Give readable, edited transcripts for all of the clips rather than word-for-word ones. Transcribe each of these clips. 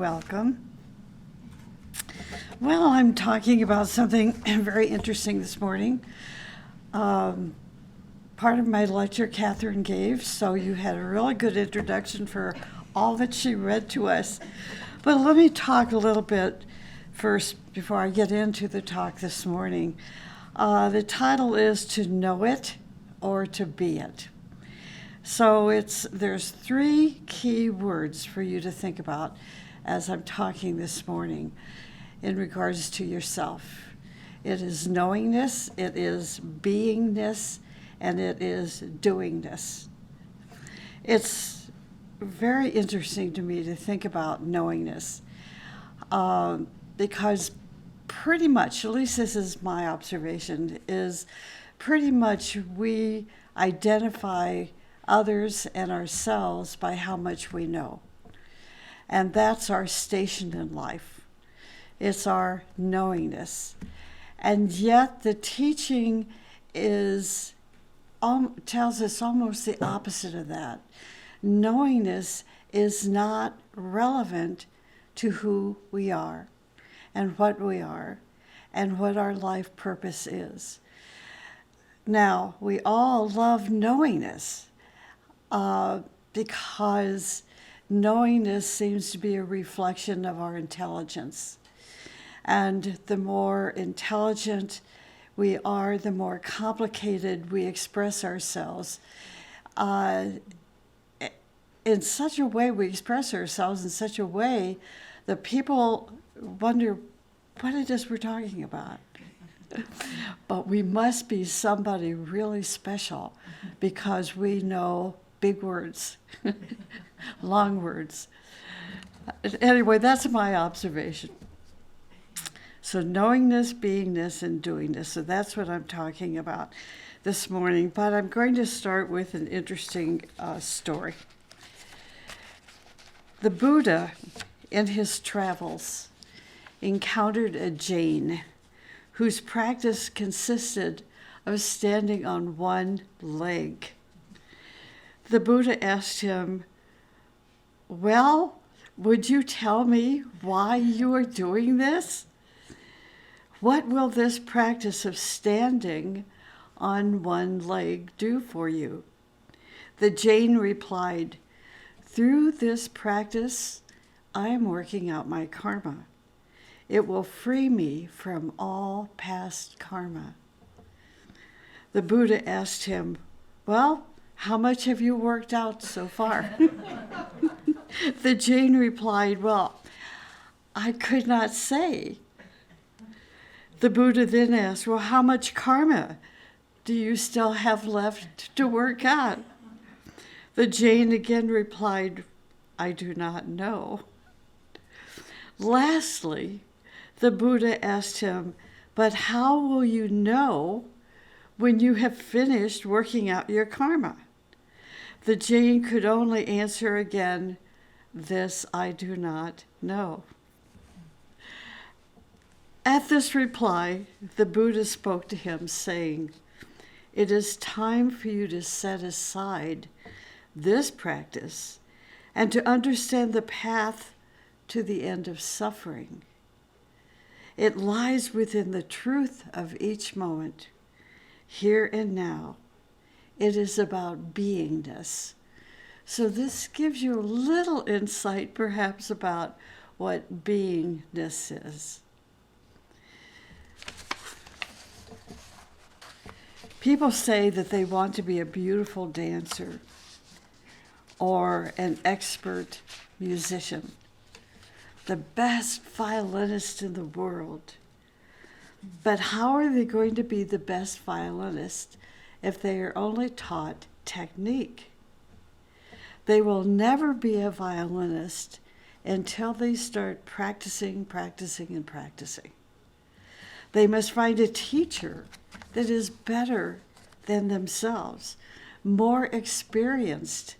welcome. Well, I'm talking about something very interesting this morning. Part of my lecture Catherine gave, so you had a really good introduction for all that she read to us. But let me talk a little bit first before I get into the talk this morning. The title is To Know It or To Be It. So there's three key words for you to think about as I'm talking this morning in regards to yourself. It is knowingness, it is beingness, and it is doingness. It's very interesting to me to think about knowingness because pretty much, at least this is my observation, is pretty much we identify others and ourselves by how much we know. And that's our station in life. It's our knowingness. And yet the teaching tells us almost the opposite of that. Knowingness is not relevant to who we are and what we are and what our life purpose is. Now, we all love knowingness because knowingness seems to be a reflection of our intelligence. And the more intelligent we are, the more complicated we express ourselves. In such a way, we express ourselves in such a way that people wonder what it is we're talking about. But we must be somebody really special because we know big words, long words. Anyway, that's my observation. So knowingness, beingness, and doingness. So that's what I'm talking about this morning. But I'm going to start with an interesting story. The Buddha, in his travels, encountered a Jain whose practice consisted of standing on one leg. The Buddha asked him, "Well, would you tell me why you are doing this? What will this practice of standing on one leg do for you?" The Jain replied, "Through this practice, I am working out my karma. It will free me from all past karma." The Buddha asked him, "Well, how much have you worked out so far?" The Jain replied, "Well, I could not say." The Buddha then asked, "Well, how much karma do you still have left to work out?" The Jain again replied, "I do not know." Lastly, the Buddha asked him, "But how will you know when you have finished working out your karma?" The Jain could only answer again, "This I do not know." At this reply, the Buddha spoke to him, saying, "It is time for you to set aside this practice and to understand the path to the end of suffering. It lies within the truth of each moment, here and now. It is about beingness." So this gives you a little insight, perhaps, about what beingness is. People say that they want to be a beautiful dancer or an expert musician, the best violinist in the world. But how are they going to be the best violinist if they are only taught technique? They will never be a violinist until they start practicing. They must find a teacher that is better than themselves, more experienced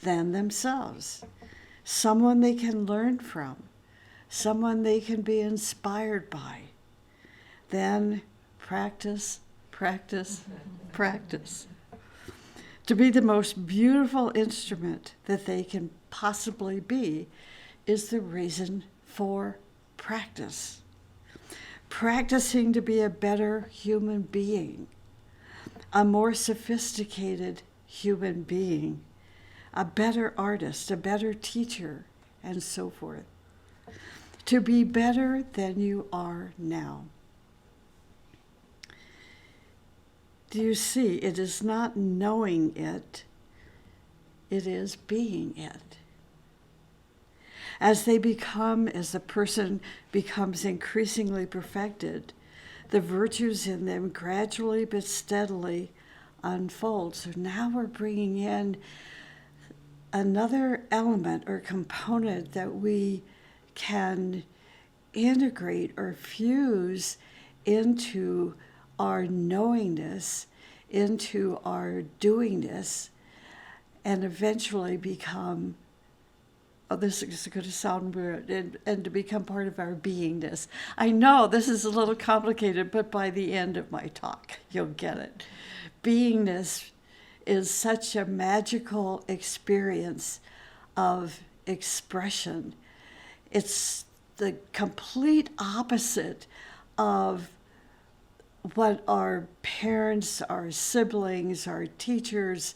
than themselves, someone they can learn from, someone they can be inspired by. Then practice. To be the most beautiful instrument that they can possibly be is the reason for practice. Practicing to be a better human being, a more sophisticated human being, a better artist, a better teacher, and so forth. To be better than you are now. Do you see? It is not knowing it, it is being it. As the person becomes increasingly perfected, the virtues in them gradually but steadily unfold. So now we're bringing in another element or component that we can integrate or fuse into our knowingness, into our doingness, and eventually become, this is going to sound weird, and to become part of our beingness. I know this is a little complicated, but by the end of my talk, you'll get it. Beingness is such a magical experience of expression. It's the complete opposite of what our parents, our siblings, our teachers,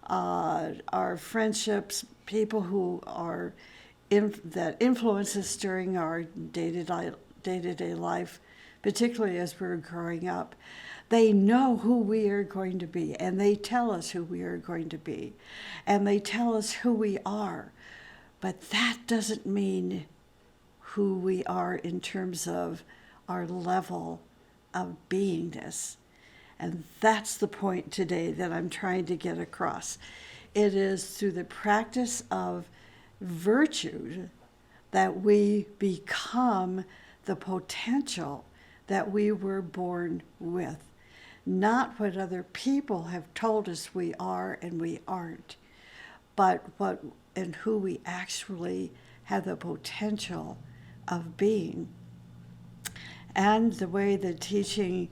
our friendships, people who are that influence us during our day-to-day life, particularly as we're growing up. They know who we are going to be, and they tell us who we are going to be, and they tell us who we are. But that doesn't mean who we are in terms of our level of beingness. And that's the point today that I'm trying to get across. It is through the practice of virtue that we become the potential that we were born with. Not what other people have told us we are and we aren't, but what and who we actually have the potential of being. And the way the teaching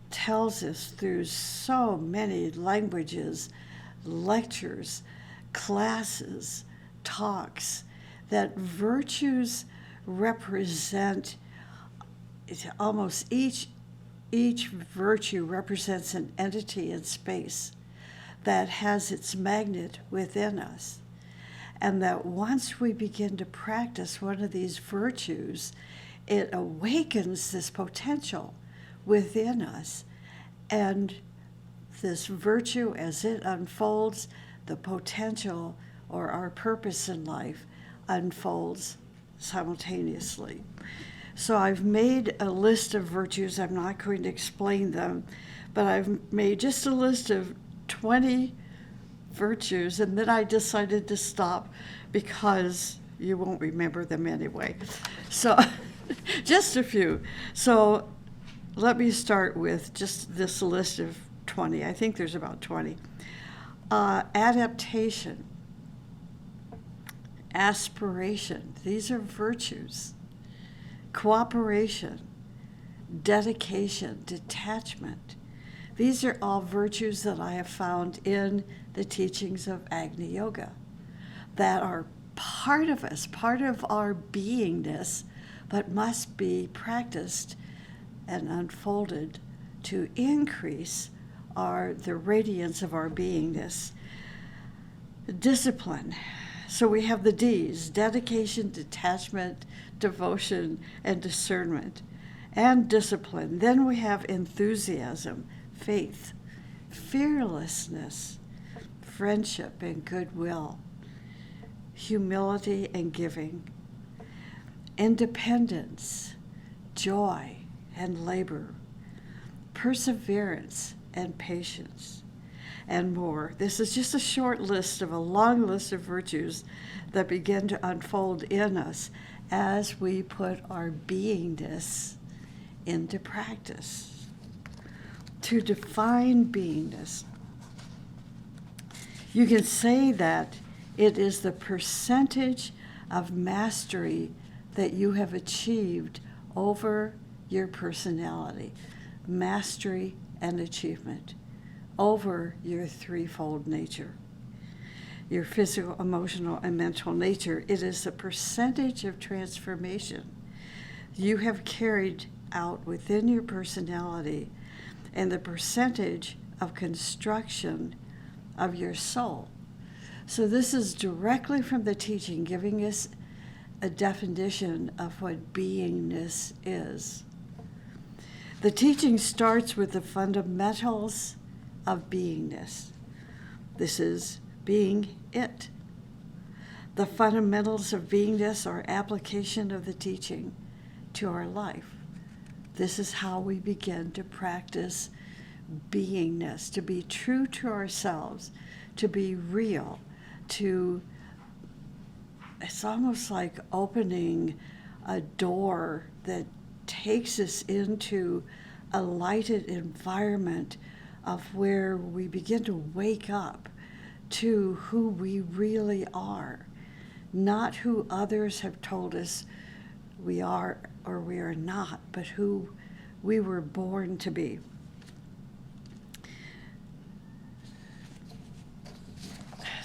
tells us through so many languages, lectures, classes, talks, that virtues represent, almost each virtue represents an entity in space that has its magnet within us. And that once we begin to practice one of these virtues, it awakens this potential within us. And this virtue, as it unfolds, the potential or our purpose in life unfolds simultaneously. So I've made a list of virtues. I'm not going to explain them, but I've made just a list of 20 virtues, and then I decided to stop because you won't remember them anyway. So just a few. So let me start with just this list of 20. I think there's about 20. Adaptation, aspiration, these are virtues. Cooperation, dedication, detachment. These are all virtues that I have found in the teachings of Agni Yoga that are part of us, part of our beingness, but must be practiced and unfolded to increase the radiance of our beingness. Discipline. So we have the D's: dedication, detachment, devotion, and discernment, and discipline. Then we have enthusiasm, faith, fearlessness, friendship and goodwill, humility and giving, independence, joy and labor, perseverance and patience, and more. This is just a short list of a long list of virtues that begin to unfold in us as we put our beingness into practice. To define beingness, you can say that it is the percentage of mastery that you have achieved over your personality, mastery and achievement over your threefold nature. your physical, emotional, and mental nature. It is the percentage of transformation you have carried out within your personality and the percentage of construction of your soul. So this is directly from the teaching, giving us a definition of what beingness is. The teaching starts with the fundamentals of beingness. This is being it. The fundamentals of beingness are application of the teaching to our life. This is how we begin to practice beingness, to be true to ourselves, to be real, it's almost like opening a door that takes us into a lighted environment of where we begin to wake up to who we really are, not who others have told us we are or we are not, but who we were born to be.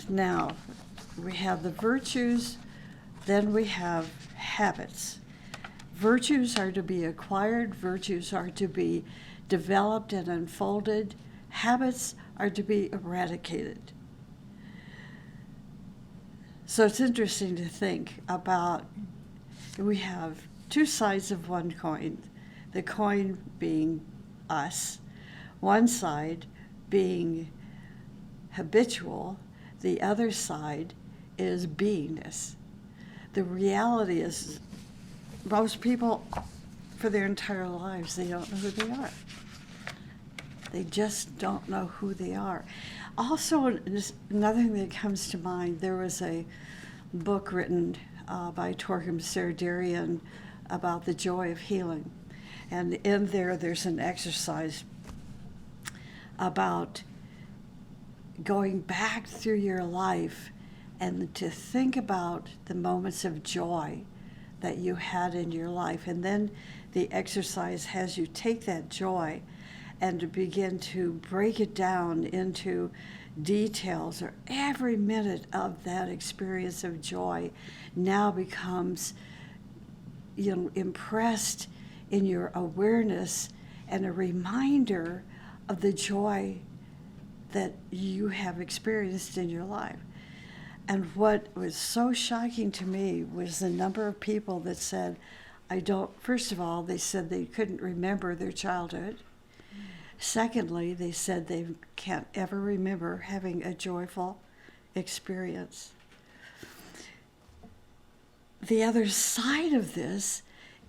Now, we have the virtues, then we have habits. Virtues are to be acquired, virtues are to be developed and unfolded, habits are to be eradicated. So it's interesting to think about, we have two sides of one coin, the coin being us, one side being habitual, the other side is beingness. The reality is most people, for their entire lives, they don't know who they are. They just don't know who they are. Also, another thing that comes to mind, there was a book written by Torgrim Serdarian about the joy of healing. And in there's an exercise about going back through your life and to think about the moments of joy that you had in your life. And then the exercise has you take that joy and to begin to break it down into details, or every minute of that experience of joy now becomes, impressed in your awareness and a reminder of the joy that you have experienced in your life. And what was so shocking to me was the number of people that said, first of all, they said they couldn't remember their childhood. Secondly, they said they can't ever remember having a joyful experience. The other side of this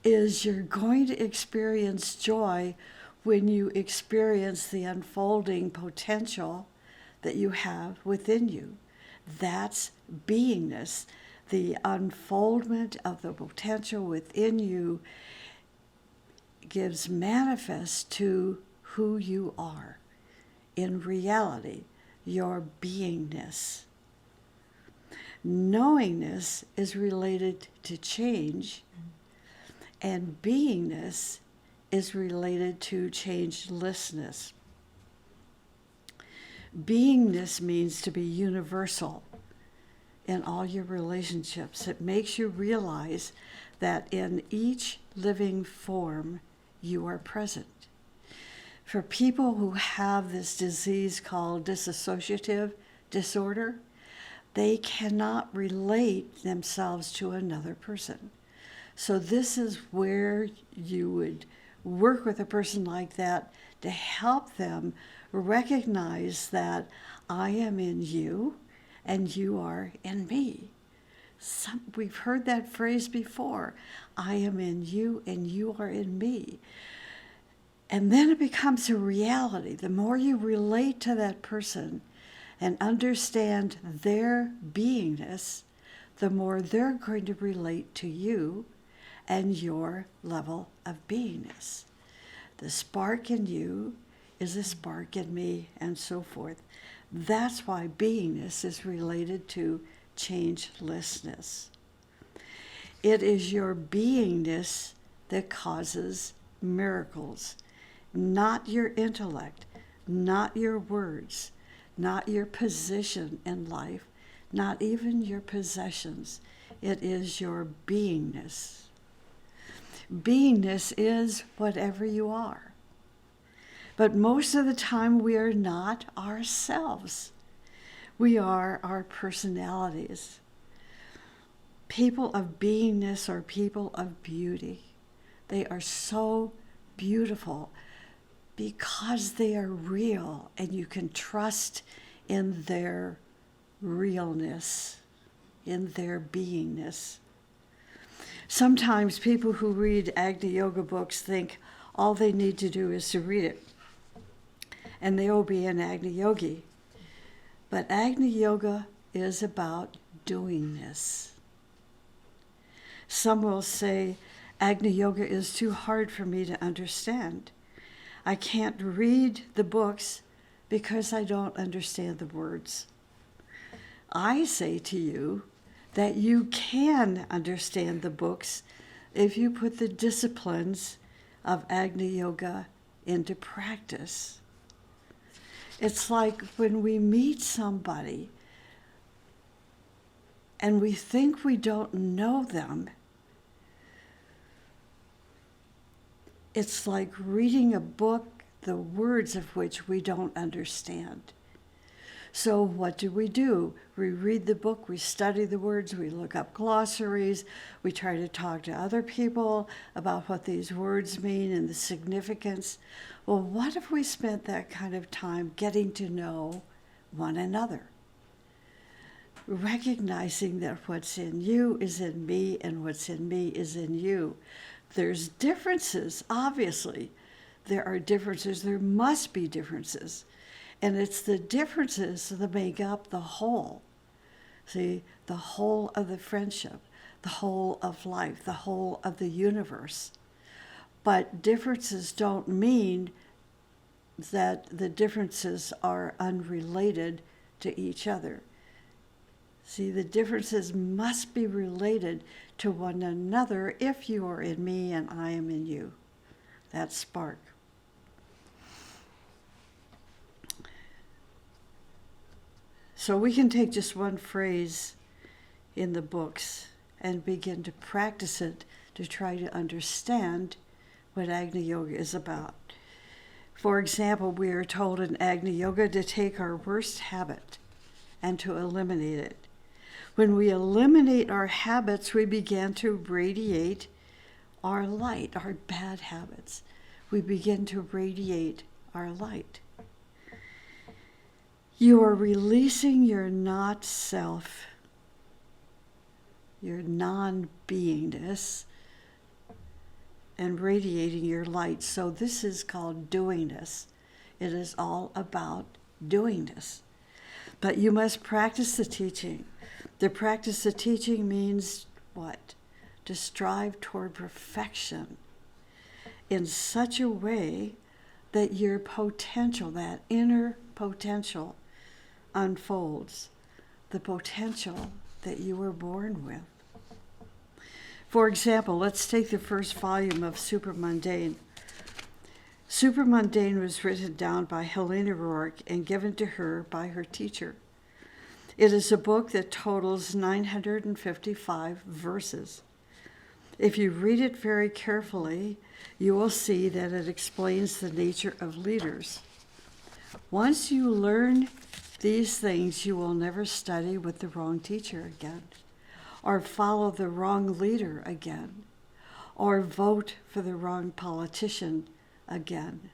is you're going to experience joy when you experience the unfolding potential that you have within you. That's beingness. The unfoldment of the potential within you gives manifest to who you are. In reality, your beingness. Knowingness is related to change, and beingness is related to changelessness. Beingness means to be universal in all your relationships. It makes you realize that in each living form you are present. For people who have this disease called dissociative disorder, they cannot relate themselves to another person. So this is where you would work with a person like that to help them recognize that I am in you and you are in me. We've heard that phrase before. I am in you and you are in me. And then it becomes a reality. The more you relate to that person and understand their beingness, the more they're going to relate to you and your level of beingness. The spark in you is a spark in me, and so forth. That's why beingness is related to changelessness. It is your beingness that causes miracles, not your intellect, not your words, not your position in life, not even your possessions. It is your beingness. Beingness is whatever you are. But most of the time we are not ourselves. We are our personalities. People of beingness are people of beauty. They are so beautiful because they are real, and you can trust in their realness, in their beingness. Sometimes people who read Agni Yoga books think all they need to do is to read it, and they will be an Agni Yogi. But Agni Yoga is about doing this. Some will say, Agni Yoga is too hard for me to understand. I can't read the books because I don't understand the words. I say to you that you can understand the books if you put the disciplines of Agni Yoga into practice. It's like when we meet somebody and we think we don't know them. It's like reading a book, the words of which we don't understand. So what do? We read the book, we study the words, we look up glossaries, we try to talk to other people about what these words mean and the significance. Well, what if we spent that kind of time getting to know one another? Recognizing that what's in you is in me and what's in me is in you. There's differences, obviously. There are differences, there must be differences. And it's the differences that make up the whole. See, the whole of the friendship, the whole of life, the whole of the universe. But differences don't mean that the differences are unrelated to each other. See, the differences must be related to one another if you are in me and I am in you. That spark. So we can take just one phrase in the books and begin to practice it to try to understand what Agni Yoga is about. For example, we are told in Agni Yoga to take our worst habit and to eliminate it. When we eliminate our habits, we begin to radiate our light, our bad habits. We begin to radiate our light. You are releasing your not self, your non-beingness, and radiating your light. So this is called doingness. It is all about doingness. But you must practice the teaching. The practice of teaching means what? To strive toward perfection in such a way that your potential, that inner potential, unfolds, the potential that you were born with. For example, let's take the first volume of Supermundane. Supermundane was written down by Helena Rourke and given to her by her teacher. It is a book that totals 955 verses. If you read it very carefully, you will see that it explains the nature of leaders. Once you learn these things, you will never study with the wrong teacher again, or follow the wrong leader again, or vote for the wrong politician again.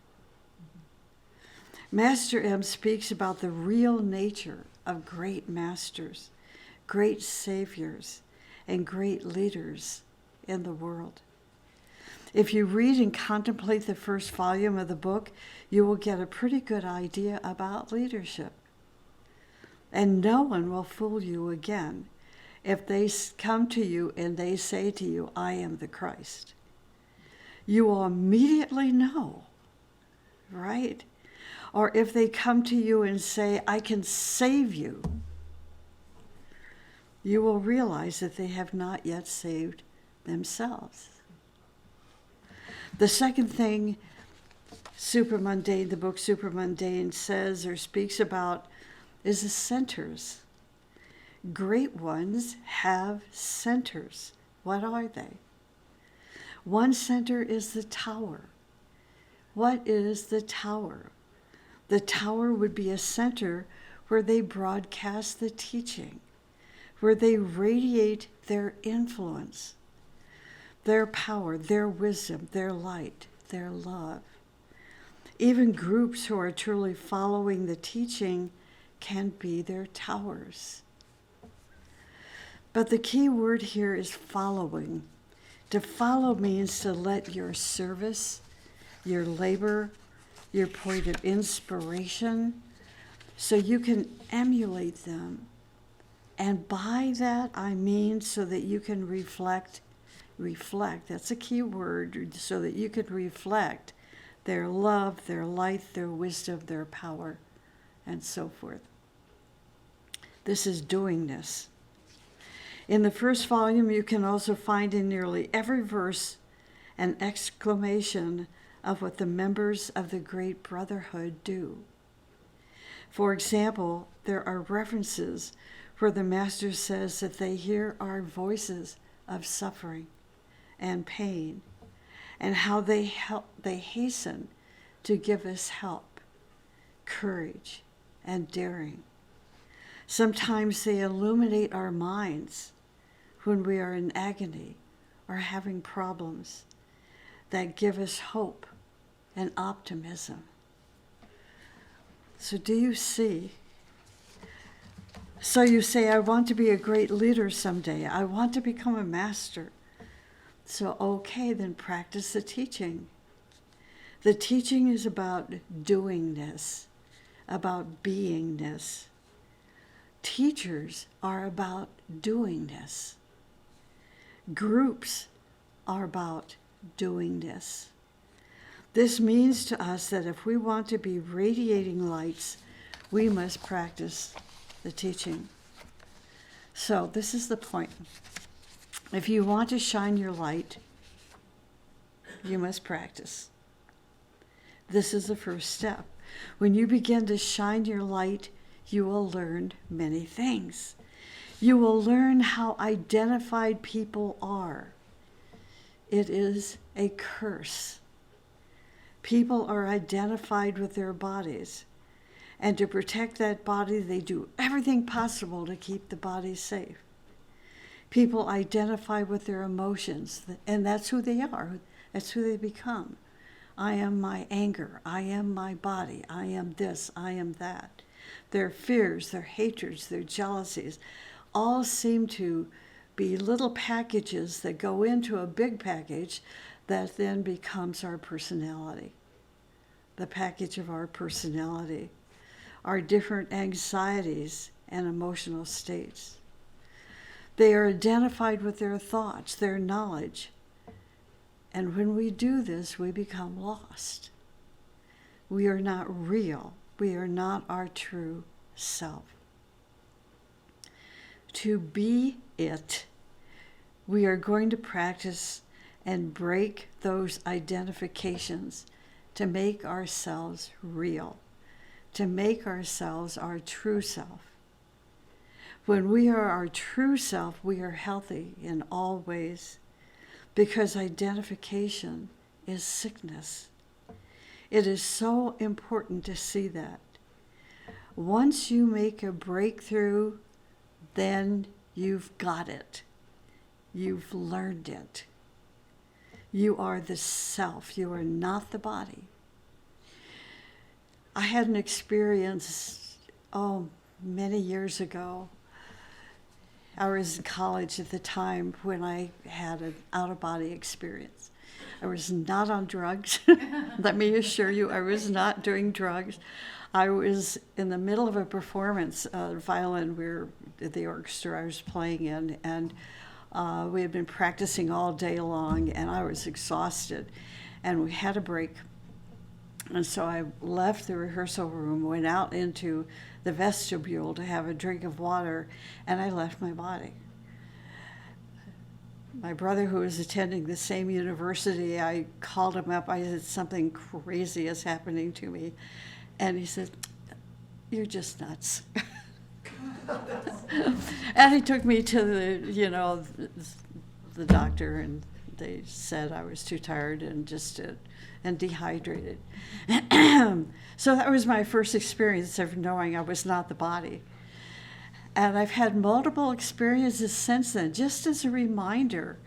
Master M speaks about the real nature of great masters, great saviors, and great leaders in the world. If you read and contemplate the first volume of the book, you will get a pretty good idea about leadership. And no one will fool you again if they come to you and they say to you, I am the Christ. You will immediately know, right? Or if they come to you and say, I can save you, you will realize that they have not yet saved themselves. The second thing Supermundane, the book Supermundane says or speaks about is the centers. Great ones have centers. What are they? One center is the tower. What is the tower? The tower would be a center where they broadcast the teaching, where they radiate their influence, their power, their wisdom, their light, their love. Even groups who are truly following the teaching can be their towers. But the key word here is following. To follow means to let your service, your labor, your point of inspiration, so you can emulate them. And by that I mean so that you can reflect, that's a key word, so that you can reflect their love, their light, their wisdom, their power, and so forth. This is doingness. In the first volume, you can also find in nearly every verse an exclamation of what the members of the Great Brotherhood do. For example, there are references where the Master says that they hear our voices of suffering and pain, and how they hasten to give us help, courage, and daring. Sometimes they illuminate our minds when we are in agony or having problems that give us hope and optimism. So do you see? So you say, I want to be a great leader someday. I want to become a master. So okay, then practice the teaching. The teaching is about doingness, about beingness. Teachers are about doingness. Groups are about doingness. This means to us that if we want to be radiating lights, we must practice the teaching. So this is the point. If you want to shine your light, you must practice. This is the first step. When you begin to shine your light, you will learn many things. You will learn how identified people are. It is a curse. People are identified with their bodies, and to protect that body, they do everything possible to keep the body safe. People identify with their emotions, and that's who they are. That's who they become. I am my anger. I am my body. I am this. I am that. Their fears, their hatreds, their jealousies, all seem to be little packages that go into a big package that then becomes our personality. The package of our personality, our different anxieties and emotional states. They are identified with their thoughts, their knowledge. And when we do this, we become lost. We are not real. We are not our true self. To be it, we are going to practice and break those identifications to make ourselves real, to make ourselves our true self. When we are our true self, we are healthy in all ways, because identification is sickness. It is so important to see that. Once you make a breakthrough, then you've got it. You've learned it. You are the self. You are not the body. I had an experience, many years ago. I was in college at the time when I had an out-of-body experience. I was not on drugs. Let me assure you, I was not doing drugs. I was in the middle of a performance, violin, the orchestra I was playing in, and we had been practicing all day long, and I was exhausted, and we had a break. And so I left the rehearsal room, went out into the vestibule to have a drink of water, and I left my body. My brother, who was attending the same university, I called him up. I said, something crazy is happening to me. And he said, you're just nuts. And he took me to the doctor, and they said I was too tired and dehydrated. So that was my first experience of knowing I was not the body. And I've had multiple experiences since then, just as a reminder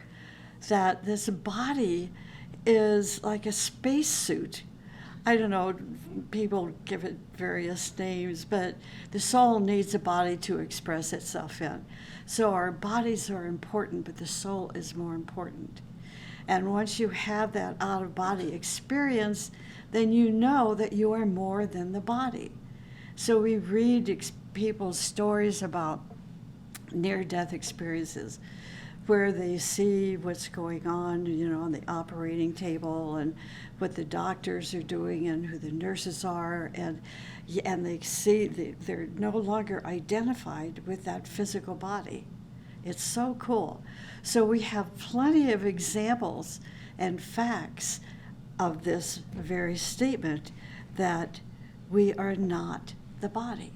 that this body is like a spacesuit. I don't know, people give it various names, but the soul needs a body to express itself in. So our bodies are important, but the soul is more important. And once you have that out-of-body experience, then you know that you are more than the body. So we read people's stories about near-death experiences where they see what's going on, on the operating table and what the doctors are doing and who the nurses are, and they see they're no longer identified with that physical body. It's so cool. So we have plenty of examples and facts of this very statement that we are not the body.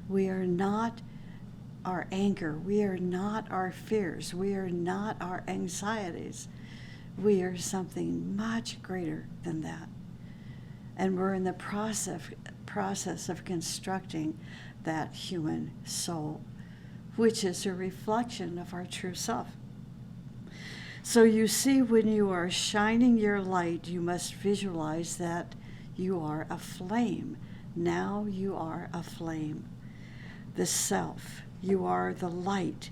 We are not our anger. We are not our fears. We are not our anxieties. We are something much greater than that. And we're in the process of constructing that human soul, which is a reflection of our true self. So you see, when you are shining your light, you must visualize that you are a flame. Now you are a flame. The self. You are the light,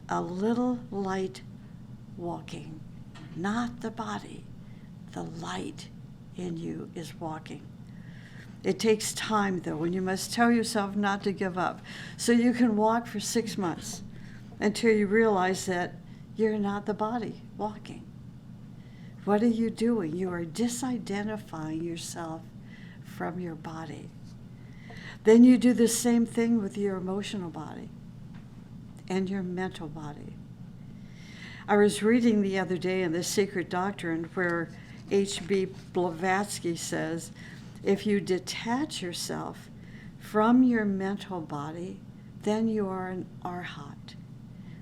a little light walking, not the body. The light in you is walking. It takes time, though, and you must tell yourself not to give up. So you can walk for 6 months until you realize that you're not the body walking. What are you doing? You are disidentifying yourself from your body. Then you do the same thing with your emotional body and your mental body. I was reading the other day in The Secret Doctrine where H.B. Blavatsky says, if you detach yourself from your mental body, then you are an arhat,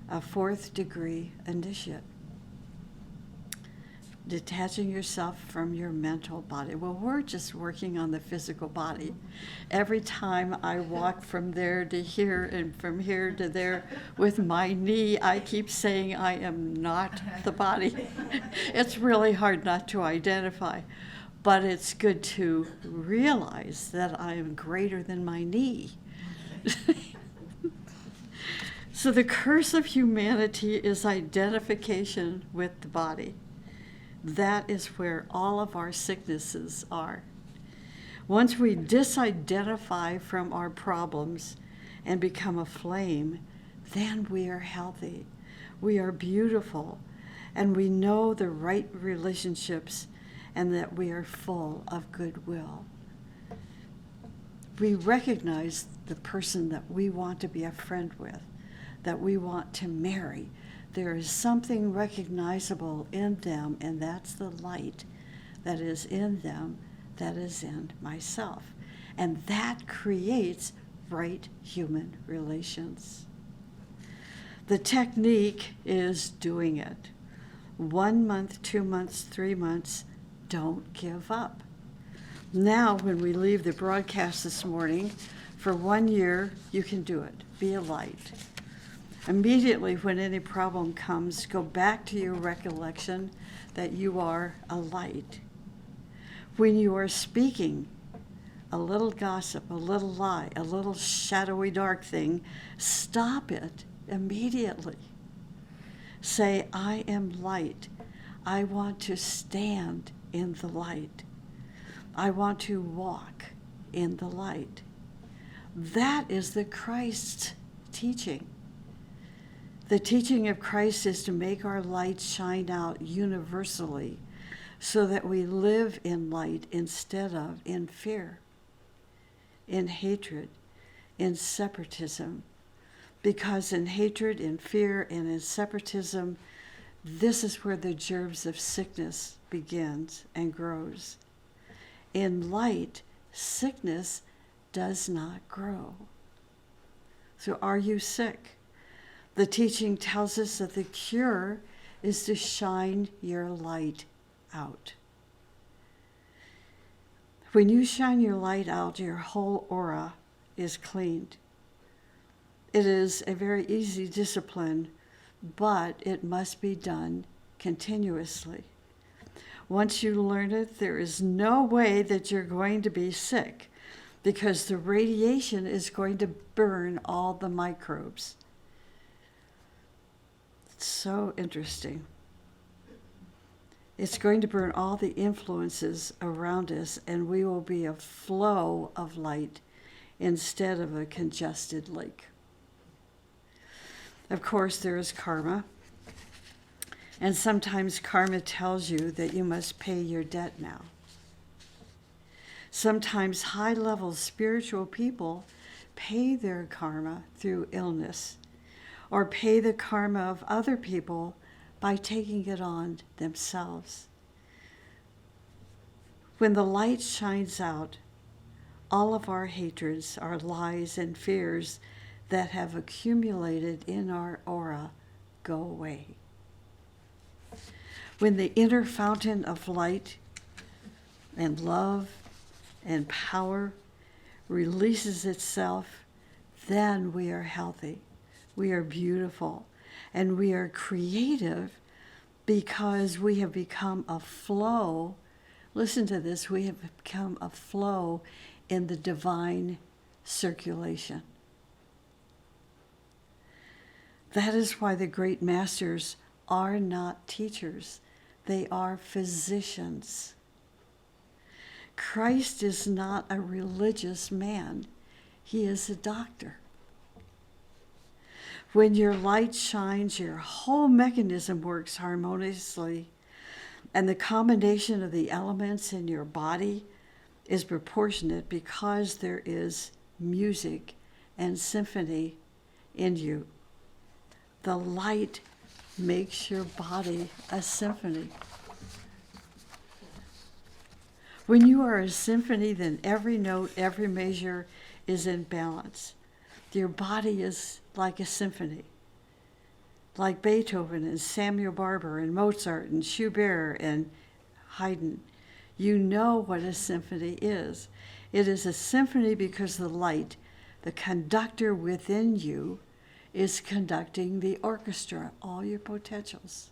a 4th degree initiate. Detaching yourself from your mental body. Well, we're just working on the physical body. Every time I walk from there to here and from here to there with my knee, I keep saying I am not the body. It's really hard not to identify, but it's good to realize that I am greater than my knee. So the curse of humanity is identification with the body. That is where all of our sicknesses are. Once we disidentify from our problems and become a flame, then we are healthy. We are beautiful, and we know the right relationships, and that we are full of goodwill. We recognize the person that we want to be a friend with, that we want to marry. There is something recognizable in them, and that's the light that is in them, that is in myself. And that creates right human relations. The technique is doing it. 1 month, 2 months, 3 months, don't give up. Now, when we leave the broadcast this morning, for 1 year, you can do it. Be a light. Immediately when any problem comes, go back to your recollection that you are a light. When you are speaking, a little gossip, a little lie, a little shadowy dark thing, stop it immediately. Say, I am light. I want to stand in the light. I want to walk in the light. That is the Christ's teaching. The teaching of Christ is to make our light shine out universally so that we live in light instead of in fear, in hatred, in separatism. Because in hatred, in fear, and in separatism, this is where the germs of sickness begins and grows. In light, sickness does not grow. So are you sick? The teaching tells us that the cure is to shine your light out. When you shine your light out, your whole aura is cleaned. It is a very easy discipline, but it must be done continuously. Once you learn it, there is no way that you're going to be sick because the radiation is going to burn all the microbes. It's so interesting. It's going to burn all the influences around us, and we will be a flow of light instead of a congested lake. Of course, there is karma. And sometimes karma tells you that you must pay your debt now. Sometimes high-level spiritual people pay their karma through illness or pay the karma of other people by taking it on themselves. When the light shines out, all of our hatreds, our lies and fears that have accumulated in our aura go away. When the inner fountain of light and love and power releases itself, then we are healthy, we are beautiful, and we are creative because we have become a flow. Listen to this, we have become a flow in the divine circulation. That is why the great masters are not teachers. They are physicians. Christ is not a religious man. He is a doctor. When your light shines, your whole mechanism works harmoniously, and the combination of the elements in your body is proportionate because there is music and symphony in you. The light makes your body a symphony. When you are a symphony, then every note, every measure is in balance. Your body is like a symphony, like Beethoven and Samuel Barber and Mozart and Schubert and Haydn. You know what a symphony is. It is a symphony because the light, the conductor within you, is conducting the orchestra, all your potentials.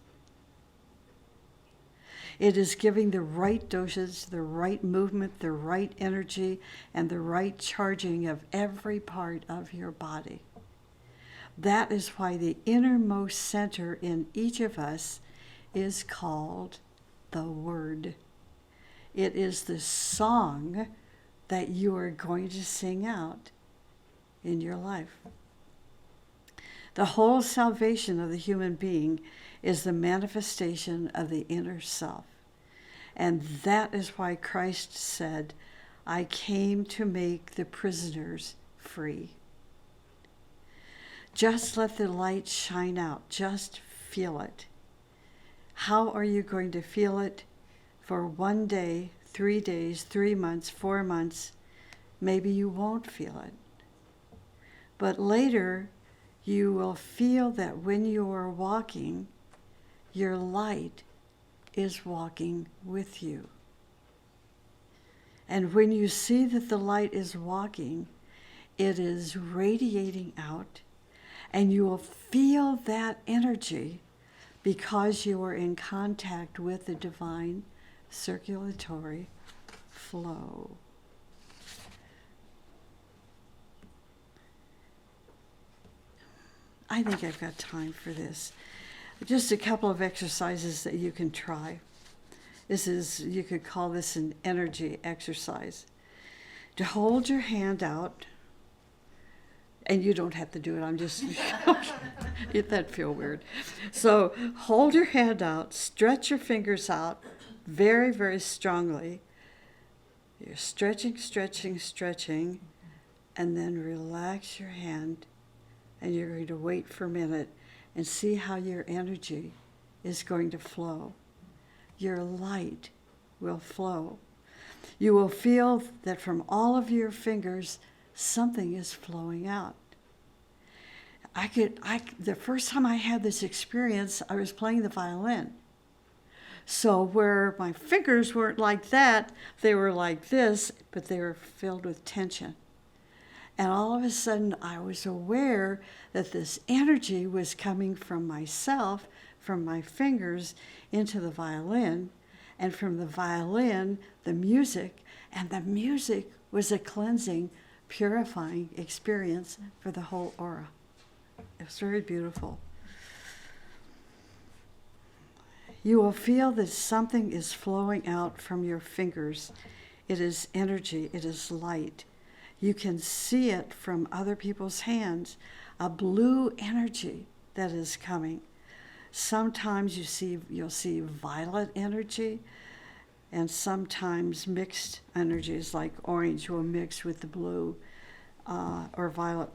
It is giving the right dosage, the right movement, the right energy, and the right charging of every part of your body. That is why the innermost center in each of us is called the Word. It is the song that you are going to sing out in your life. The whole salvation of the human being is the manifestation of the inner self. And that is why Christ said, I came to make the prisoners free. Just let the light shine out. Just feel it. How are you going to feel it for 1 day, 3 days, 3 months, 4 months? Maybe you won't feel it. But later, you will feel that when you are walking, your light is walking with you. And when you see that the light is walking, it is radiating out, and you will feel that energy because you are in contact with the divine circulatory flow. I think I've got time for this. Just a couple of exercises that you can try. You could call this an energy exercise. To hold your hand out, and you don't have to do it, I'm just, that'd feel weird. So hold your hand out, stretch your fingers out very, very strongly. You're stretching, stretching, stretching, and then relax your hand. And you're going to wait for a minute and see how your energy is going to flow. Your light will flow. You will feel that from all of your fingers, something is flowing out. The first time I had this experience, I was playing the violin. So where my fingers weren't like that, they were like this, but they were filled with tension. And all of a sudden, I was aware that this energy was coming from myself, from my fingers, into the violin, and from the violin, the music, and the music was a cleansing, purifying experience for the whole aura. It was very beautiful. You will feel that something is flowing out from your fingers. It is energy, it is light. You can see it from other people's hands, a blue energy that is coming. Sometimes you'll see violet energy, and sometimes mixed energies like orange will mix with the blue or violet.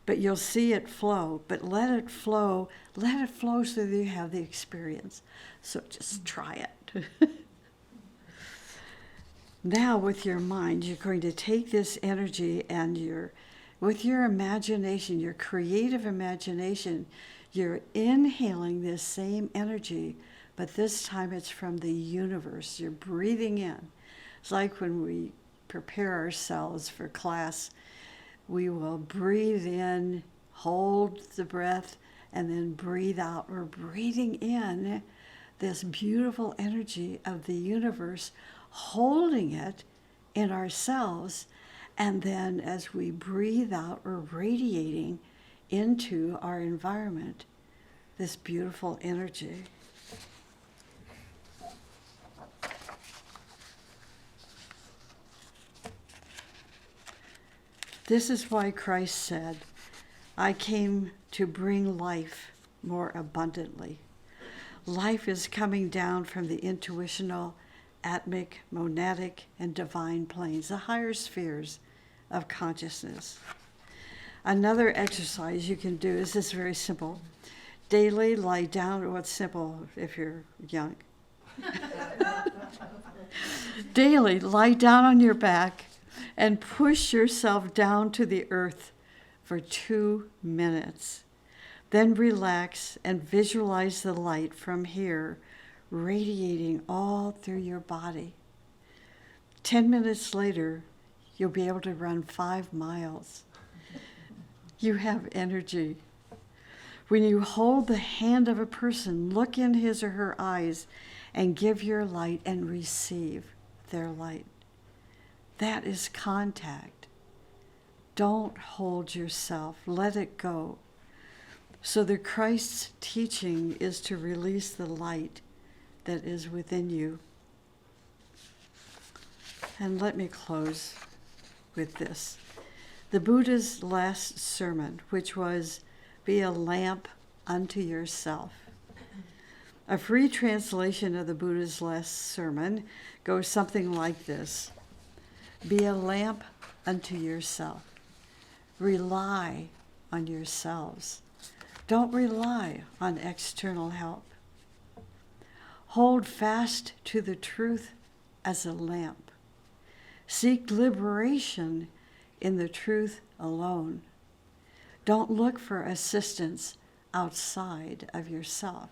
But you'll see it flow, but let it flow so that you have the experience. So just try it. Now with your mind, you're going to take this energy and with your imagination, your creative imagination, you're inhaling this same energy, but this time it's from the universe. You're breathing in. It's like when we prepare ourselves for class, we will breathe in, hold the breath, and then breathe out. We're breathing in this beautiful energy of the universe, holding it in ourselves, and then as we breathe out, we're radiating into our environment this beautiful energy. This is why Christ said, I came to bring life more abundantly. Life is coming down from the intuitional, atmic, monadic, and divine planes, the higher spheres of consciousness. Another exercise you can do is this very simple. Daily lie down, what's simple if you're young. Daily lie down on your back and push yourself down to the earth for 2 minutes. Then relax and visualize the light from here radiating all through your body. 10 minutes later, you'll be able to run 5 miles. You have energy. When you hold the hand of a person, look in his or her eyes and give your light and receive their light. That is contact. Don't hold yourself. Let it go. So the Christ's teaching is to release the light that is within you. And let me close with this. The Buddha's last sermon, which was, be a lamp unto yourself. A free translation of the Buddha's last sermon goes something like this. Be a lamp unto yourself. Rely on yourselves. Don't rely on external help. Hold fast to the truth as a lamp. Seek liberation in the truth alone. Don't look for assistance outside of yourself.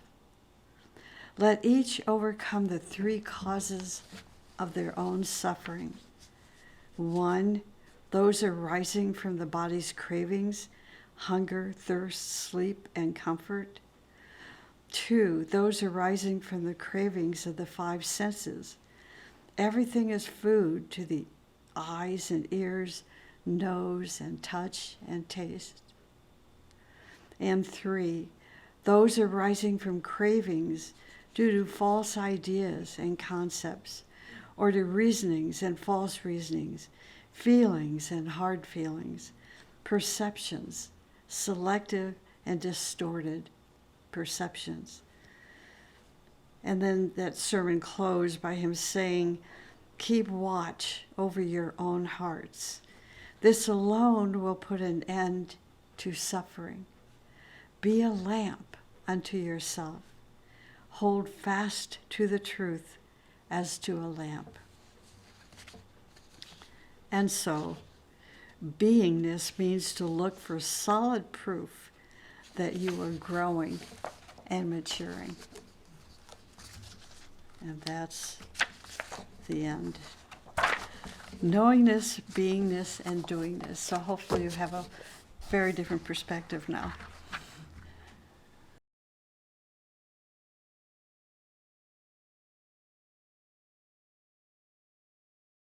Let each overcome the 3 causes of their own suffering. 1, those arising from the body's cravings, hunger, thirst, sleep, and comfort. 2, those arising from the cravings of the 5 senses. Everything is food to the eyes and ears, nose and touch and taste. And 3, those arising from cravings due to false ideas and concepts, or to reasonings and false reasonings, feelings and hard feelings, perceptions, selective and distorted perceptions. And then that sermon closed by him saying, keep watch over your own hearts. This alone will put an end to suffering. Be a lamp unto yourself. Hold fast to the truth as to a lamp. And so, Beingness means to look for solid proof that you are growing and maturing. And that's the end. Knowingness, beingness, and doingness. So hopefully you have a very different perspective now.